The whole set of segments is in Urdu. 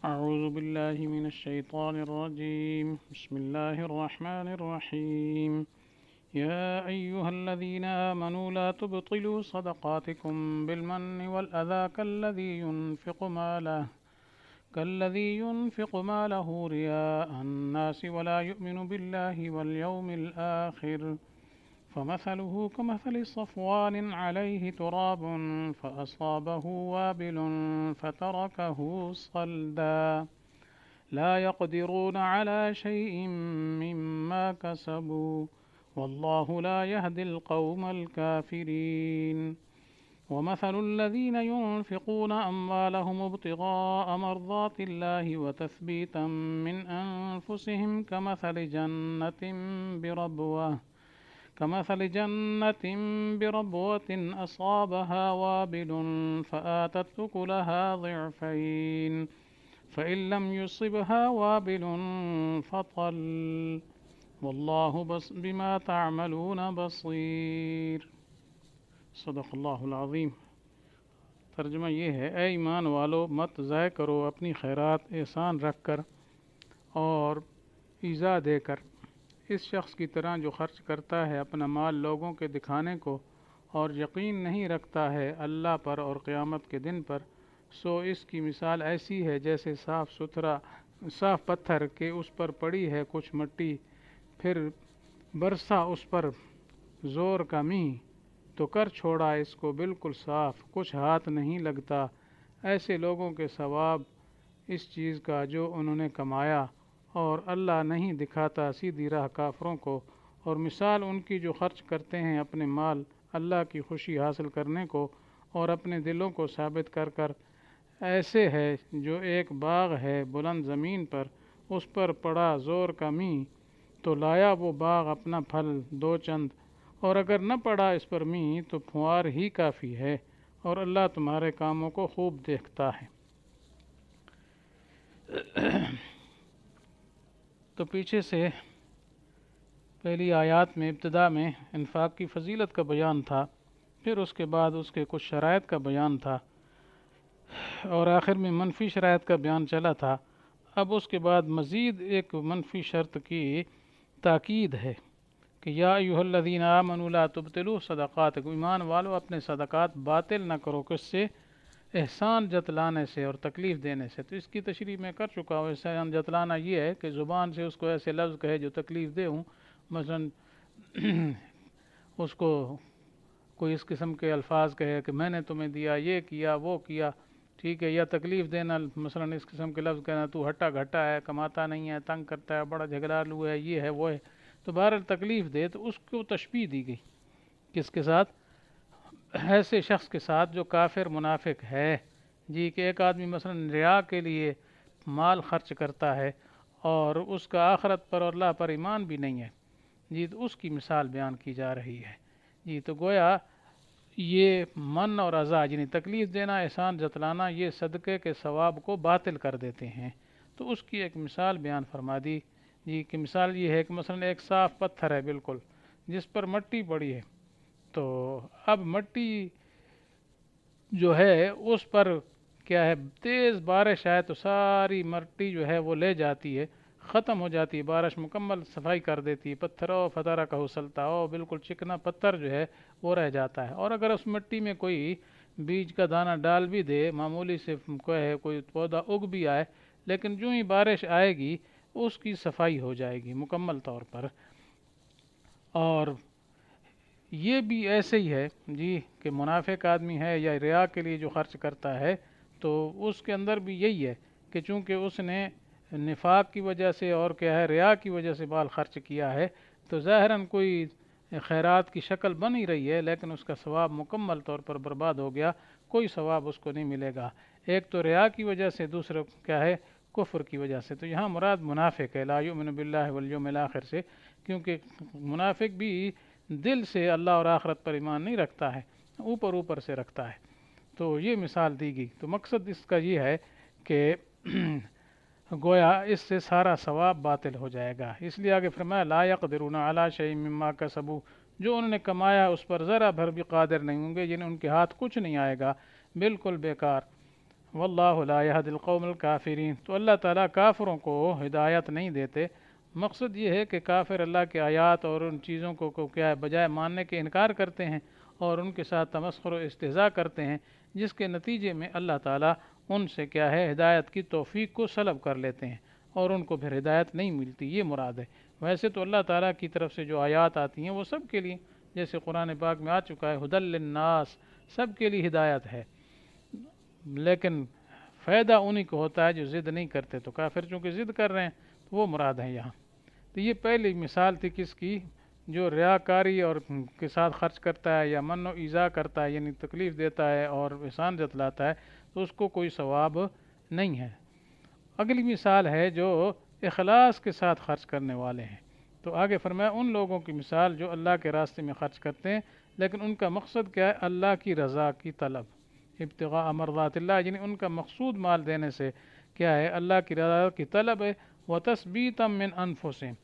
أعوذ بالله من الشيطان الرجيم. بسم الله الرحمن الرحيم. يا أيها الذين آمنوا لا تبطلوا صدقاتكم بالمن والأذى كالذي ينفق ماله رياء الناس ولا يؤمن بالله واليوم الآخر فمثله كمثل صفوان عليه تراب فأصابه وابل فتركه صلدا لا يقدرون على شيء مما كسبوا والله لا يهدي القوم الكافرين. ومثل الذين ينفقون أموالهم ابتغاء مرضات الله وتثبيتا من أنفسهم كمثل جنة بربوة أصابها وابل فآتت أكلها ضعفين فإن لم يصبها وابل فطل والله بما تعملون بصير. صدق اللہ العظیم. ترجمہ یہ ہے: اے ایمان والو، مت ضائع کرو اپنی خیرات احسان رکھ کر اور ایذا دے کر، اس شخص کی طرح جو خرچ کرتا ہے اپنا مال لوگوں کے دکھانے کو اور یقین نہیں رکھتا ہے اللہ پر اور قیامت کے دن پر، سو اس کی مثال ایسی ہے جیسے صاف پتھر کہ اس پر پڑی ہے کچھ مٹی، پھر برسا اس پر زور کا مینہ تو کر چھوڑا اس کو بالکل صاف، کچھ ہاتھ نہیں لگتا. ایسے لوگوں کے ثواب اس چیز کا جو انہوں نے کمایا، اور اللہ نہیں دکھاتا سیدھی راہ کافروں کو. اور مثال ان کی جو خرچ کرتے ہیں اپنے مال اللہ کی خوشی حاصل کرنے کو اور اپنے دلوں کو ثابت کر کر، ایسے ہے جو ایک باغ ہے بلند زمین پر، اس پر پڑا زور کا مینہ تو لایا وہ باغ اپنا پھل دو چند، اور اگر نہ پڑا اس پر مینہ تو پھوار ہی کافی ہے، اور اللہ تمہارے کاموں کو خوب دیکھتا ہے. تو پیچھے سے پہلی آیات میں ابتدا میں انفاق کی فضیلت کا بیان تھا، پھر اس کے بعد اس کے کچھ شرائط کا بیان تھا، اور آخر میں منفی شرائط کا بیان چلا تھا. اب اس کے بعد مزید ایک منفی شرط کی تاکید ہے کہ یا ایھا الذین آمنوا لا تبطلوا صدقاتکم، ایمان والو اپنے صدقات باطل نہ کرو، کس سے؟ احسان جتلانے سے اور تکلیف دینے سے. تو اس کی تشریح میں کر چکا ہوں. احسان جتلانا یہ ہے کہ زبان سے اس کو ایسے لفظ کہے جو تکلیف دے ہوں، مثلا اس کو کوئی اس قسم کے الفاظ کہے کہ میں نے تمہیں دیا، یہ کیا، وہ کیا، ٹھیک ہے، یا تکلیف دینا، مثلا اس قسم کے لفظ کہنا تو ہٹا گھٹا ہے، کماتا نہیں ہے، تنگ کرتا ہے، بڑا جھگڑالو ہے، یہ ہے وہ ہے. تو بہرحال تکلیف دے تو اس کو تشبیہ دی گئی. کس کے ساتھ؟ ایسے شخص کے ساتھ جو کافر منافق ہے جی، کہ ایک آدمی مثلا ریا کے لیے مال خرچ کرتا ہے اور اس کا آخرت پر اور اللہ پر ایمان بھی نہیں ہے جی، تو اس کی مثال بیان کی جا رہی ہے جی. تو گویا یہ من اور اذا یعنی تکلیف دینا، احسان جتلانا، یہ صدقے کے ثواب کو باطل کر دیتے ہیں. تو اس کی ایک مثال بیان فرما دی جی، کہ مثال یہ ہے کہ مثلا ایک صاف پتھر ہے بالکل، جس پر مٹی پڑی ہے، تو اب مٹی جو ہے اس پر کیا ہے، تیز بارش آئے تو ساری مٹی جو ہے وہ لے جاتی ہے، ختم ہو جاتی ہے، بارش مکمل صفائی کر دیتی ہے، پتھر او فتارہ کا حسلتا او، بالکل چکنا پتھر جو ہے وہ رہ جاتا ہے. اور اگر اس مٹی میں کوئی بیج کا دانہ ڈال بھی دے، معمولی سے کوئی پودا اگ بھی آئے، لیکن جو ہی بارش آئے گی اس کی صفائی ہو جائے گی مکمل طور پر. اور یہ بھی ایسے ہی ہے جی کہ منافق آدمی ہے یا ریا کے لیے جو خرچ کرتا ہے، تو اس کے اندر بھی یہی ہے کہ چونکہ اس نے نفاق کی وجہ سے اور کیا ہے، ریا کی وجہ سے مال خرچ کیا ہے، تو ظاہراً کوئی خیرات کی شکل بن ہی رہی ہے، لیکن اس کا ثواب مکمل طور پر برباد ہو گیا، کوئی ثواب اس کو نہیں ملے گا. ایک تو ریا کی وجہ سے، دوسرا کیا ہے، کفر کی وجہ سے. تو یہاں مراد منافق ہے، لا یؤمن باللہ والیوم الآخر سے، کیونکہ منافق بھی دل سے اللہ اور آخرت پر ایمان نہیں رکھتا ہے، اوپر سے رکھتا ہے. تو یہ مثال دی گئی. تو مقصد اس کا یہ ہے کہ گویا اس سے سارا ثواب باطل ہو جائے گا. اس لیے آگے فرمایا لا یقدرون علی شیء مما کسبوا، جو انہوں نے کمایا اس پر ذرا بھر بھی قادر نہیں ہوں گے، یعنی ان کے ہاتھ کچھ نہیں آئے گا، بالکل بیکار. واللہ لا یہدی القوم الکافرین، تو اللہ تعالیٰ کافروں کو ہدایت نہیں دیتے۔ مقصد یہ ہے کہ کافر اللہ کے آیات اور ان چیزوں کو کیا ہے بجائے ماننے کے انکار کرتے ہیں اور ان کے ساتھ تمسخر و استہزاء کرتے ہیں، جس کے نتیجے میں اللہ تعالیٰ ان سے کیا ہے ہدایت کی توفیق کو سلب کر لیتے ہیں اور ان کو پھر ہدایت نہیں ملتی، یہ مراد ہے۔ ویسے تو اللہ تعالیٰ کی طرف سے جو آیات آتی ہیں وہ سب کے لیے، جیسے قرآن پاک میں آ چکا ہے ہدی للناس، سب کے لیے ہدایت ہے، لیکن فائدہ انہی کو ہوتا ہے جو ضد نہیں کرتے، تو کافر چونکہ ضد کر رہے ہیں تو وہ مراد ہے یہاں۔ تو یہ پہلی مثال تھی کس کی؟ جو ریاکاری اور کے ساتھ خرچ کرتا ہے یا من و ایذا کرتا ہے، یعنی تکلیف دیتا ہے اور احسان جتلاتا ہے، تو اس کو کوئی ثواب نہیں ہے۔ اگلی مثال ہے جو اخلاص کے ساتھ خرچ کرنے والے ہیں، تو آگے فرمایا ان لوگوں کی مثال جو اللہ کے راستے میں خرچ کرتے ہیں لیکن ان کا مقصد کیا ہے؟ اللہ کی رضا کی طلب، ابتغاء مرضات اللہ، یعنی ان کا مقصود مال دینے سے کیا ہے؟ اللہ کی رضا کی طلب ہے، وَتَثْبِيتًا مِّنْ أَنفُسِهِمْ،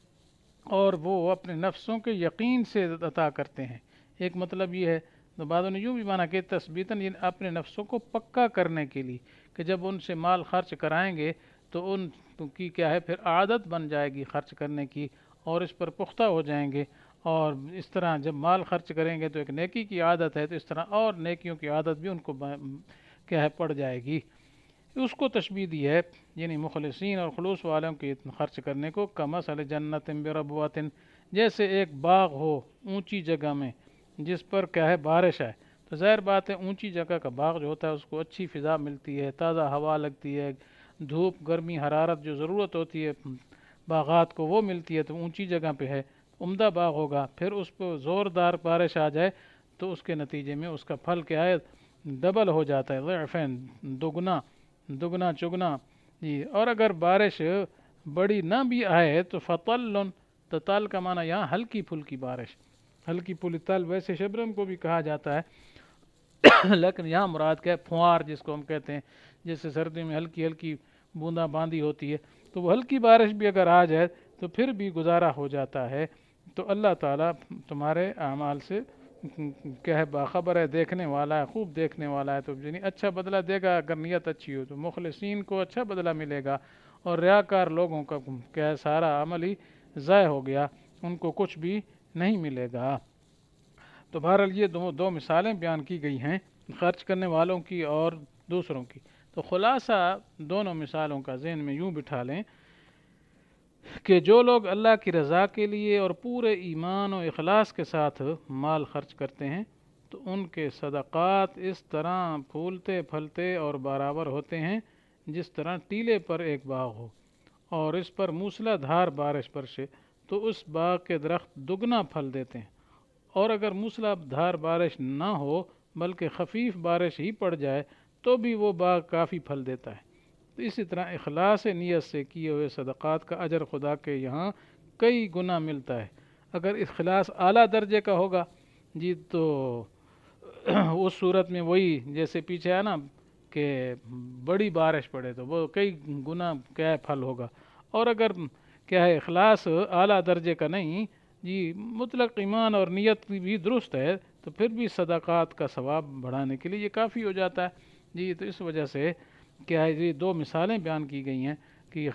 اور وہ اپنے نفسوں کے یقین سے عطا کرتے ہیں۔ ایک مطلب یہ ہے، تو بعضوں نے یوں بھی مانا کہ تثبیتاً، یعنی اپنے نفسوں کو پکا کرنے کے لیے کہ جب ان سے مال خرچ کرائیں گے تو ان کی کیا ہے پھر عادت بن جائے گی خرچ کرنے کی، اور اس پر پختہ ہو جائیں گے، اور اس طرح جب مال خرچ کریں گے تو ایک نیکی کی عادت ہے، تو اس طرح اور نیکیوں کی عادت بھی ان کو کیا ہے پڑ جائے گی۔ اس کو تشبیہ دی ہے، یعنی مخلصین اور خلوص والوں کے خرچ کرنے کو، کمثل جنت بربوۃ، جیسے ایک باغ ہو اونچی جگہ میں جس پر کیا ہے بارش ہے، تو ظاہر بات ہے اونچی جگہ کا باغ جو ہوتا ہے اس کو اچھی فضا ملتی ہے، تازہ ہوا لگتی ہے، دھوپ گرمی حرارت جو ضرورت ہوتی ہے باغات کو وہ ملتی ہے، تو اونچی جگہ پہ ہے عمدہ باغ ہوگا۔ پھر اس پہ زوردار بارش آ جائے تو اس کے نتیجے میں اس کا پھل کیا ہے ڈبل ہو جاتا ہے، ضعفین، دگنا چگنا جی۔ اور اگر بارش بڑی نہ بھی آئے تو فطل، تو تل کا معنی یہاں ہلکی پھلکی بارش، ہلکی پھلکی تل ویسے شبرم کو بھی کہا جاتا ہے لیکن یہاں مراد کیا ہے؟ پھوار جس کو ہم کہتے ہیں، جیسے سردی میں ہلکی ہلکی بوندا باندی ہوتی ہے، تو وہ ہلکی بارش بھی اگر آ جائے تو پھر بھی گزارا ہو جاتا ہے۔ تو اللہ تعالیٰ تمہارے اعمال سے کیا ہے باخبر ہے، دیکھنے والا ہے، خوب دیکھنے والا ہے، تو یعنی اچھا بدلہ دے گا اگر نیت اچھی ہو تو مخلصین کو اچھا بدلہ ملے گا، اور ریاکار لوگوں کا کیا ہے سارا عمل ہی ضائع ہو گیا، ان کو کچھ بھی نہیں ملے گا۔ تو بہرحال یہ دو مثالیں بیان کی گئی ہیں، خرچ کرنے والوں کی اور دوسروں کی۔ تو خلاصہ دونوں مثالوں کا ذہن میں یوں بٹھا لیں کہ جو لوگ اللہ کی رضا کے لیے اور پورے ایمان و اخلاص کے ساتھ مال خرچ کرتے ہیں تو ان کے صدقات اس طرح پھولتے پھلتے اور برابر ہوتے ہیں جس طرح ٹیلے پر ایک باغ ہو اور اس پر موسلا دھار بارش برسے تو اس باغ کے درخت دگنا پھل دیتے ہیں، اور اگر موسلا دھار بارش نہ ہو بلکہ خفیف بارش ہی پڑ جائے تو بھی وہ باغ کافی پھل دیتا ہے۔ تو اسی طرح اخلاص نیت سے کیے ہوئے صدقات کا اجر خدا کے یہاں کئی گنا ملتا ہے۔ اگر اخلاص اعلیٰ درجے کا ہوگا جی تو اس صورت میں وہی جیسے پیچھے ہے نا کہ بڑی بارش پڑے تو وہ کئی گنا کیا ہے پھل ہوگا، اور اگر کیا ہے اخلاص اعلیٰ درجے کا نہیں جی، مطلق ایمان اور نیت بھی درست ہے، تو پھر بھی صدقات کا ثواب بڑھانے کے لیے یہ کافی ہو جاتا ہے جی۔ تو اس وجہ سے کیا ہے یہ دو مثالیں بیان کی گئی ہیں کہ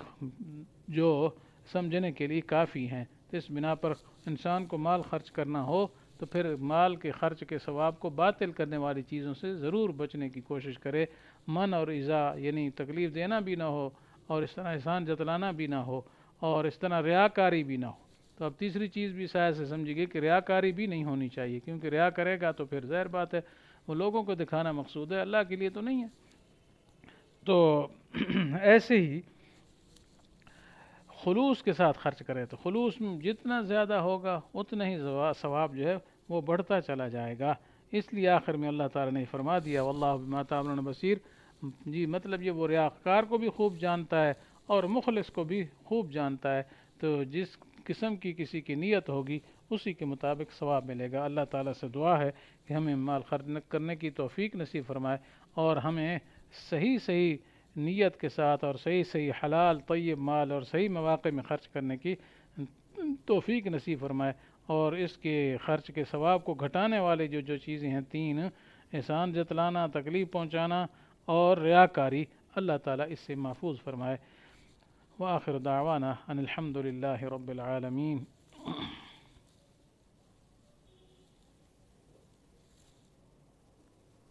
جو سمجھنے کے لیے کافی ہیں۔ تو اس بنا پر انسان کو مال خرچ کرنا ہو تو پھر مال کے خرچ کے ثواب کو باطل کرنے والی چیزوں سے ضرور بچنے کی کوشش کرے، من اور ایذا یعنی تکلیف دینا بھی نہ ہو، اور اس طرح احسان جتلانا بھی نہ ہو، اور اس طرح ریاکاری بھی نہ ہو۔ تو اب تیسری چیز بھی شاید سے سمجھے گی کہ ریاکاری بھی نہیں ہونی چاہیے، کیونکہ ریا کرے گا تو پھر ظاہر بات ہے وہ لوگوں کو دکھانا مقصود ہے، اللہ کے لیے تو نہیں ہے۔ تو ایسے ہی خلوص کے ساتھ خرچ کرے تو خلوص میں جتنا زیادہ ہوگا اتنا ہی ثواب جو ہے وہ بڑھتا چلا جائے گا۔ اس لیے آخر میں اللہ تعالیٰ نے فرما دیا واللہ بما تعملون بصیر جی، مطلب یہ وہ ریاکار کو بھی خوب جانتا ہے اور مخلص کو بھی خوب جانتا ہے، تو جس قسم کی کسی کی نیت ہوگی اسی کے مطابق ثواب ملے گا۔ اللہ تعالیٰ سے دعا ہے کہ ہمیں مال خرچ کرنے کی توفیق نصیب فرمائے اور ہمیں صحیح نیت کے ساتھ اور صحیح حلال طیب مال اور صحیح مواقع میں خرچ کرنے کی توفیق نصیب فرمائے، اور اس کے خرچ کے ثواب کو گھٹانے والے جو چیزیں ہیں تین، احسان جتلانا، تکلیف پہنچانا اور ریاکاری اللہ تعالیٰ اس سے محفوظ فرمائے۔ وآخر دعوانا ان الحمد للہ رب العالمین۔